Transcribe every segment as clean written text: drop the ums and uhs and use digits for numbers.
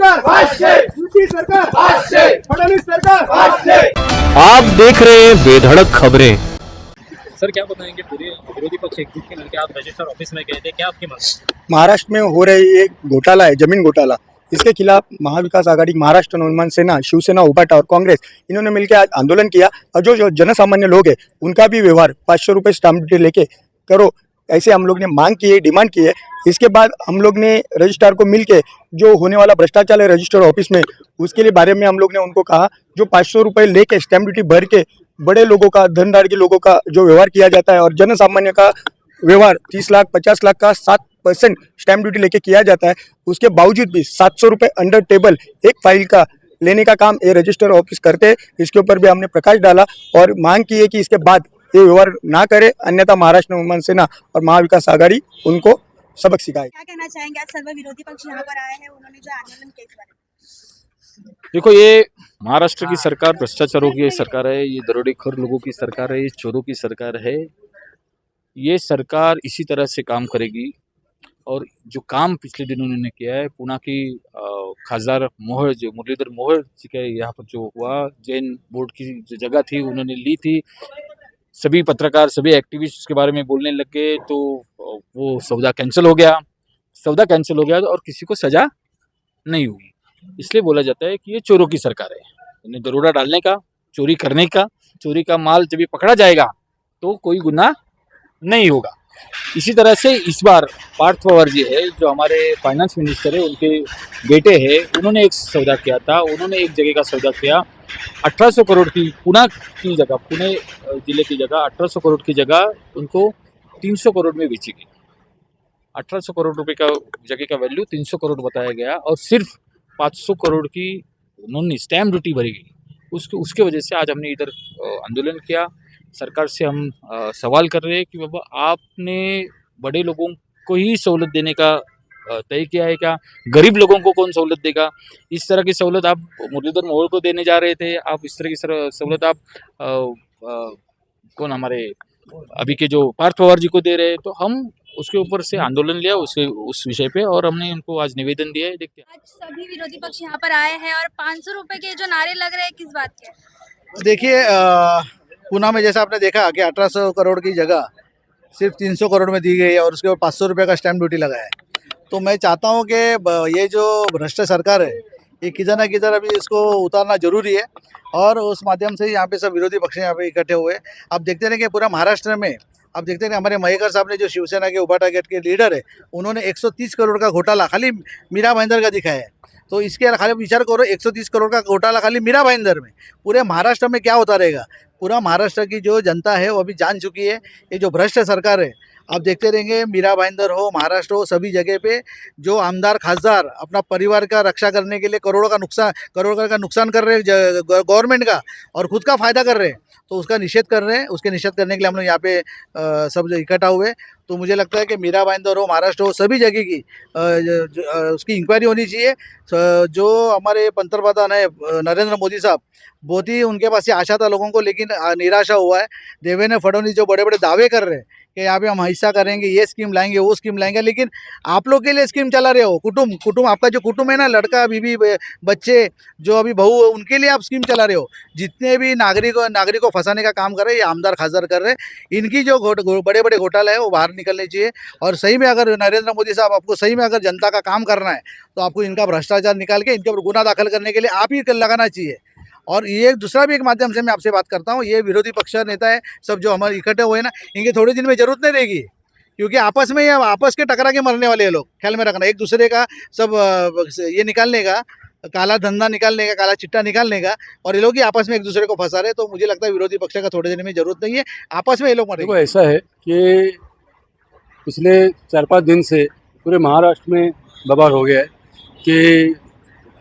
सरकार भाष्य, युती सरकार भाष्य, फडणवीस सरकार भाष्य। आप देख रहे हैं बेधड़क खबरें। सर क्या बताएंगे, पूरे विरोधी पक्ष एकजुट के मिलकर आप रजिस्टर ऑफिस में गए थे, क्या आपकी मांग है? महाराष्ट्र में हो रही एक घोटाला है, जमीन घोटाला, इसके खिलाफ महाविकास आघाड़ी, महाराष्ट्र नवनिर्माण सेना, शिवसेना, उबाटा और कांग्रेस इन्होंने मिलकर आज आंदोलन किया। और जो जनसामान्य लोग हैं उनका भी व्यवहार 500 रुपये स्टाम्प ड्यूटी लेके करो, ऐसे हम लोग ने मांग की है, डिमांड की है। इसके बाद हम लोग ने रजिस्ट्रार को मिलके जो होने वाला भ्रष्टाचार है रजिस्टर ऑफिस में, उसके लिए बारे में हम लोग ने उनको कहा, जो 500 रुपये लेके स्टैम्प ड्यूटी भर के बड़े लोगों का, धनदार के लोगों का जो व्यवहार किया जाता है और जनसामान्य का व्यवहार 30 लाख 50 लाख का 7% स्टैम्प ड्यूटी लेके किया जाता है, उसके बावजूद भी 700 रुपये अंडर टेबल एक फाइल का लेने का काम ये रजिस्टर ऑफिस करते हैं। इसके ऊपर भी हमने प्रकाश डाला और मांग की है कि इसके बाद ये व्यवहार ना करे, अन्यथा महाराष्ट्र नवनिर्माण सेना और महाविकास आघाड़ी उनको सबक सिखाए। क्या कहना चाहेंगे, आज सर्व विरोधी पक्ष यहाँ पर आए हैं, उन्होंने जो आंदोलन किया इस बारे में? देखो, ये महाराष्ट्र की सरकार भ्रष्टाचारों की सरकार है, ये दरोडेखोर लोगों की सरकार है, ये चोरों की सरकार है। ये सरकार इसी तरह से काम करेगी। और जो काम पिछले दिनों उन्होंने किया है, पुणे की खासदार मोहर, जो मुरलीधर मोहर जी के यहाँ पर जो हुआ, जैन बोर्ड की जो जगह थी उन्होंने ली थी, सभी पत्रकार, सभी एक्टिविस्ट के बारे में बोलने लग गए, तो वो सौदा कैंसिल हो गया। सौदा कैंसिल हो गया और किसी को सजा नहीं हुई। इसलिए बोला जाता है कि ये चोरों की सरकार है। इन्हें दरोड़ा डालने का, चोरी करने का, चोरी का माल जब भी पकड़ा जाएगा तो कोई गुनाह नहीं होगा। इसी तरह से इस बार पार्थ पवार जी है, जो हमारे फाइनेंस मिनिस्टर है, उनके बेटे हैं, उन्होंने एक सौदा किया था। उन्होंने एक जगह का सौदा किया, 1800 करोड़ की पुणे की जगह, पुणे जिले की जगह 1800 करोड़ की जगह उनको 300 करोड़ में बेची गई। 1800 करोड़ रुपए का जगह का वैल्यू 300 करोड़ बताया गया और सिर्फ 500 करोड़ की उन्होंने स्टैम्प ड्यूटी भरी गई। उसके वजह से आज हमने इधर आंदोलन किया। सरकार से हम सवाल कर रहे हैं कि बाबा, आपने बड़े लोगों को ही सहूलत देने का तय किया है क्या? गरीब लोगों को कौन सहूलत देगा? इस तरह की सहूलत आप मुरलीधर मोहोळ को देने जा रहे थे, आप इस तरह की सहूलत आप कौन हमारे अभी के जो पार्थ पवार जी को दे रहे हैं। तो हम उसके ऊपर से आंदोलन लिया उस विषय पे, और हमने उनको आज निवेदन दिया है। देखते हैं, आज सभी विरोधी पक्ष यहाँ पर आए हैं और 500 रुपए के जो नारे लग रहे हैं, किस बात के? देखिए, पुणे में जैसा आपने देखा कि 1800 करोड़ की जगह सिर्फ 300 करोड़ में दी गई है और उसके ऊपर 500 रुपये का स्टैम्प ड्यूटी लगा है। तो मैं चाहता हूँ कि ये जो भ्रष्ट सरकार है, ये किधर ना किधर अभी इसको उतारना जरूरी है। और उस माध्यम से यहाँ पे सब विरोधी पक्ष यहाँ पे इकट्ठे हुए। आप देखते रहे कि पूरा महाराष्ट्र में आप देखते हैं कि हमारे मयेकर साहब ने, जो शिवसेना के उबाटा गेट के लीडर है, उन्होंने 130 करोड़ का घोटाला खाली मीरा भाईंदर का दिखाया है। तो इसके खाली विचार करो, 130 करोड़ का घोटाला खाली मीरा भाईंदर में, पूरे महाराष्ट्र में क्या होता रहेगा। पूरा महाराष्ट्र की जो जनता है वो अभी जान चुकी है, ये जो भ्रष्ट सरकार है। आप देखते रहेंगे, मीरा भाईंदर हो, महाराष्ट्र हो, सभी जगह पे जो आमदार खासदार अपना परिवार का रक्षा करने के लिए करोड़ का नुकसान कर रहे हैं गवर्नमेंट का, और खुद का फायदा कर रहे हैं। तो उसका निषेध कर रहे हैं। उसके निषेध करने के लिए हम लोग यहाँ पे सब इकट्ठा हुए। तो मुझे लगता है कि मीरा भाईंदर हो, महाराष्ट्र हो, सभी जगह की उसकी इंक्वायरी होनी चाहिए। जो हमारे पंतप्रधान है नरेंद्र मोदी साहब, बहुत ही उनके पास ये आशा था लोगों को, लेकिन निराशा हुआ है। देवेंद्र फडणवीस जो बड़े बड़े दावे कर रहे हैं कि यहाँ पे हम हिस्सा करेंगे, ये स्कीम लाएंगे, वो स्कीम लाएंगे, लेकिन आप लोग के लिए स्कीम चला रहे हो। कुटुंब आपका जो कुटुंब है ना, लड़का, बीवी, बच्चे, जो अभी बहू, उनके लिए आप स्कीम चला रहे हो। जितने भी नागरिक को फंसाने का काम कर रहे हैं, ये आमदार खासदार कर रहे हैं। इनकी जो बड़े बड़े घोटाला है वो बाहर निकलने चाहिए। और सही में अगर नरेंद्र मोदी साहब, आपको सही में अगर जनता का काम करना है, तो आपको इनका भ्रष्टाचार निकाल के इनके ऊपर गुना दाखिल करने के लिए आप ही लगाना चाहिए। और ये दूसरा भी एक माध्यम से मैं आपसे बात करता हूँ, ये विरोधी पक्ष नेता है सब जो हमारे इकट्ठे हुए ना, इनके थोड़े दिन में जरूरत नहीं रहेगी, क्योंकि आपस में ये आपस के टकरा के मरने वाले हैं लोग। ख्याल में रखना, एक दूसरे का सब ये निकालने का, काला धंधा निकालने का, काला चिट्टा निकालने का, और ये लोग ही आपस में एक दूसरे को फंसा रहे। तो मुझे लगता है विरोधी पक्ष का थोड़े दिन में जरूरत नहीं है, आपस में ये लोग मरेंगे। देखो, ऐसा है कि पिछले 4-5 दिन से पूरे महाराष्ट्र में बवाल हो गया है कि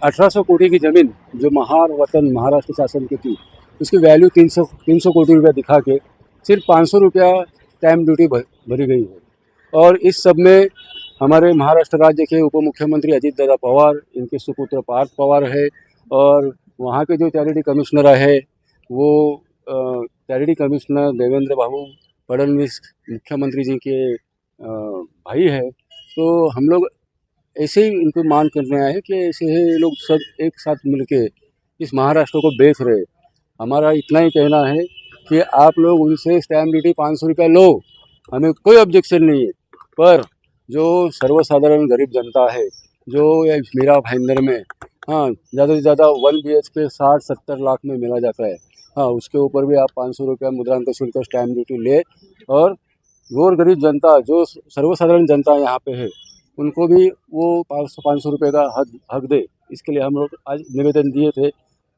1800 कोटी की ज़मीन जो वतन महाराष्ट्र शासन की थी, उसकी वैल्यू 300 कोटी रुपया दिखा के सिर्फ 500 रुपया स्टैम्प ड्यूटी भरी गई है। और इस सब में हमारे महाराष्ट्र राज्य के उप मुख्यमंत्री अजीत दादा पवार, इनके सुपुत्र पार्थ पवार है, और वहाँ के जो चैरिटी कमिश्नर है वो चैरिटी कमिश्नर देवेंद्र बाबू फडणवीस मुख्यमंत्री जी के भाई है। तो हम लोग ऐसे ही इनको मान करने आए कि ऐसे ये लोग सब एक साथ मिलके इस महाराष्ट्र को बेच रहे। हमारा इतना ही कहना है कि आप लोग उनसे स्टैम्प ड्यूटी 500 रुपया लो, हमें कोई ऑब्जेक्शन नहीं है, पर जो सर्वसाधारण गरीब जनता है जो ये मीरा भाईंदर में ज़्यादा से ज़्यादा 1 BHK 60-70 लाख में मिला जाता है, उसके ऊपर भी आप 500 रुपया मुद्रांक शुल्क स्टैम्प ड्यूटी ले और गौर गरीब जनता जो सर्वसाधारण जनता यहाँ पे है उनको भी वो 500 रुपये का हक दे। इसके लिए हम लोग आज निवेदन दिए थे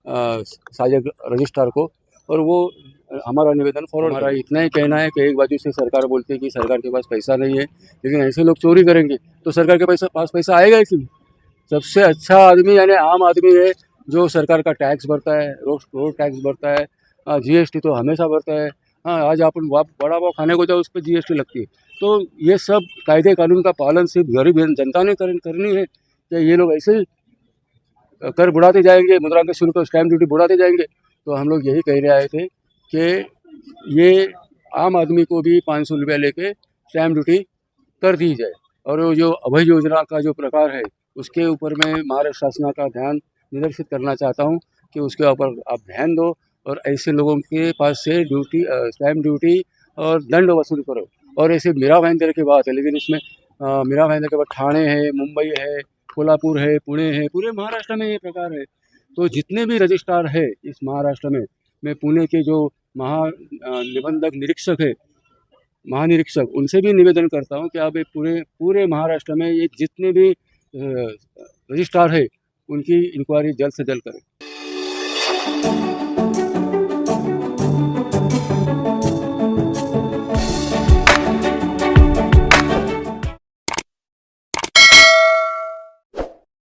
सहायक रजिस्ट्रार को और वो हमारा निवेदन फॉरवर्ड। हमारा इतना ही कहना है कि एक बाजू से सरकार बोलती है कि सरकार के पास पैसा नहीं है, लेकिन ऐसे लोग चोरी करेंगे तो सरकार के पास पैसा आएगा ही क्यों। सबसे अच्छा आदमी यानी आम आदमी है जो सरकार का टैक्स भरता है, रोड टैक्स भरता है, GST तो हमेशा भरता है। आज अपन बड़ा पाव खाने को जाओ उस पर GST लगती है। तो ये सब कायदे कानून का पालन सिर्फ गरीब जनता ने करनी है कि ये लोग ऐसे ही कर बुढ़ाते जाएंगे, मुद्रांक शुल्क स्टैम्प ड्यूटी बुढ़ाते जाएंगे। तो हम लोग यही कहने आए थे कि ये आम आदमी को भी 500 रुपया लेके स्टैम्प ड्यूटी कर दी जाए और वो जो अभय योजना का जो प्रकार है उसके ऊपर मैं महाराष्ट्र शासन का ध्यान निर्देशित करना चाहता हूँ कि उसके ऊपर आप ध्यान दो और ऐसे लोगों के पास से स्टैम्प ड्यूटी और दंड वसूल करो। और ऐसे मीरा भाईंदर की बात है, लेकिन इसमें मीरा भाईंदर के बाद ठाणे है, मुंबई है, कोल्हापुर है, पुणे है, पूरे महाराष्ट्र में ये प्रकार है। तो जितने भी रजिस्ट्रार है इस महाराष्ट्र में, मैं पुणे के जो निबंधक निरीक्षक है, महानिरीक्षक, उनसे भी निवेदन करता हूँ कि आप पूरे महाराष्ट्र में ये जितने भी रजिस्ट्रार है उनकी इंक्वायरी जल्द से जल्द करें।